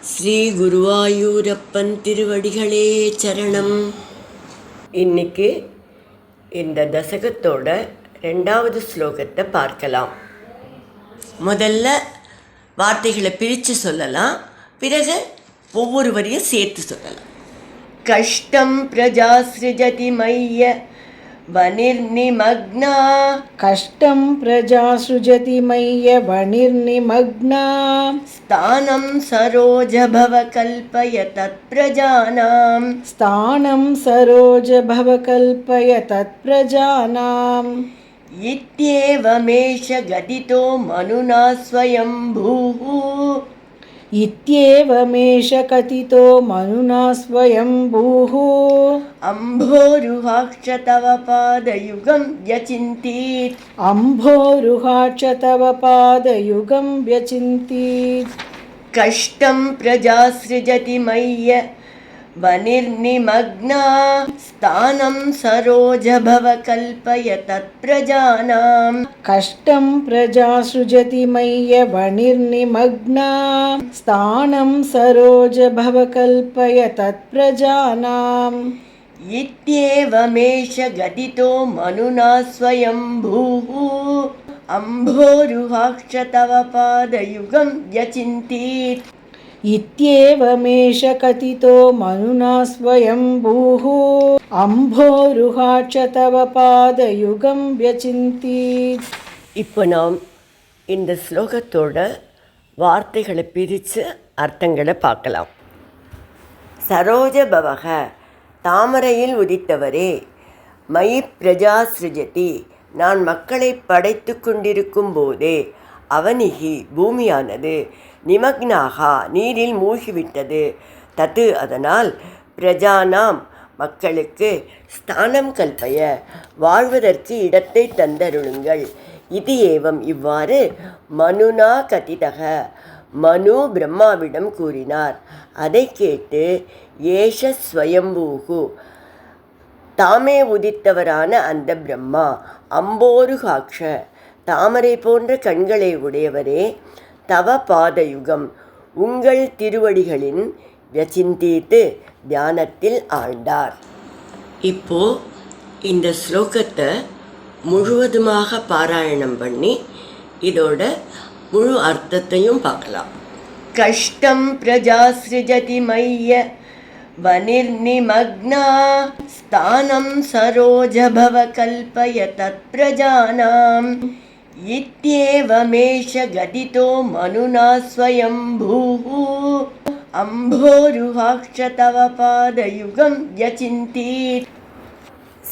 ஸ்ரீ குருவாயூரப்பன் திருவடிகளே சரணம். இன்னைக்கு இந்த தசகத்தோட 2வது ஸ்லோகத்தை பார்க்கலாம். முதல்ல வார்த்தைகளை பிரித்து சொல்லலாம், பிறகு ஒவ்வொரு வரியும் சேர்த்து சொல்லலாம். கஷ்டம் பிரஜா சிருஜதி மைய வனிர்நிமக்னா. கஷ்டம் பிரஜா சுஜதி மைய வனிர்நிமக்னா. ஸ்தானம் சரோஜ பவ கல்பய தத் பிரஜானாம். ஸ்தானம் சரோஜ பவ கல்பய தத் பிரஜானாம். இத்யேவமேஷ கதிதோ மனுனா ஸ்வயம்பூः. இத்யேவமேஷ கதிதோ மனுனா ஸ்வயம்பூः. அம்போருஹாக்ஷ தவ பாதயுகம் யசிந்தீத். அம்போருஹாட்ச தவ பாதயுகம் வ்யசிந்தீத். கஷ்டம் பிரஜா சிருஜதி மைய வனிர்நிமக்னா. ஸ்தானம் சரோஜ பவ கல்பய தத் பிரஜானாம். கஷ்டம் பிரஜா சுஜதி மைய வனிர்நிமக்னா. ஸ்தானம் சரோஜ பவ கல்பய தத் பிரஜானாம். இத்யேவமேஷ கதிதோ மனுனா ஸ்வயம்பூः. அம்போருஹாக்ஷ தவ பாதயுகம் யசிந்தீத். இத்யேவமேஷ கதிதோ மனுனா ஸ்வயம்பூः. அம்போருஹாட்ச தவ பாதயுகம் வ்யசிந்தீத். இப்போ நாம் இந்த ஸ்லோகத்தோட வார்த்தைகளை பிரித்து அர்த்தங்களை பார்க்கலாம். சரோஜ பவக, தாமரையில் உதித்தவரே. மயி பிரஜா சிருஜதி, நான் மக்களை படைத்து கொண்டிருக்கும் போதே. அவனிகி, பூமியானது. நிமக்னாகா, நீரில் மூழ்கிவிட்டது. தத்து, அதனால். பிரஜானாம், மக்களுக்கு. ஸ்தானம் கல்பய, வாழ்வதற்கு இடத்தை தந்தருளுங்கள். இது ஏவம், இவ்வாறு. மனுனா கதிதக, மனு பிரம்மாவிடம் கூறினார். அதை கேட்டு ஏஷ ஸ்வயம்பூஹு, தாமே உதித்தவரான அந்த பிரம்மா. அம்போருகாக்ஷ, தாமரை போன்ற கண்களை உடையவரே. தவ பாதயுகம், உங்கள் திருவடிகளின். வ்யசிந்தீத்து, தியானத்தில் ஆழ்ந்தார். இப்போ இந்த ஸ்லோகத்தை முழுவதுமாக பாராயணம் பண்ணி இதோட முழு அர்த்தத்தையும் பார்க்கலாம். கஷ்டம் பிரஜா சிருஜதி மைய வனிர்நிமக்னா. ஸ்தானம் சரோஜ பவ கல்பய தத் பிரஜானாம். இத்யேவமேஷ கதிதோ மனுனா ஸ்வயம்பூः. அம்போருஹாக்ஷ தவ பாதயுகம் யசிந்தீத்.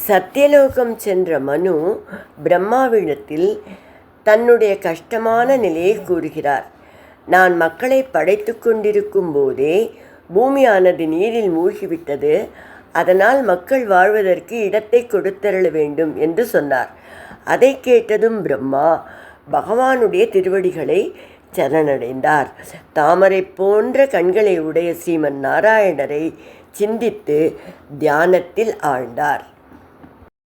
சத்தியலோகம் சென்ற மனு பிரம்மாவிடத்தில் தன்னுடைய கஷ்டமான நிலையை கூறுகிறார். நான் மக்களை படைத்து கொண்டிருக்கும் போதே பூமியானது நீரில் மூழ்கிவிட்டது. அதனால் மக்கள் வாழ்வதற்கு இடத்தை கொடுத்தருள வேண்டும் என்று சொன்னார். அதை கேட்டதும் பிரம்மா பகவானுடைய திருவடிகளை சரணடைந்தார். தாமரை போன்ற கண்களை உடைய ஸ்ரீமன் நாராயணரை சிந்தித்து தியானத்தில் ஆழ்ந்தார்.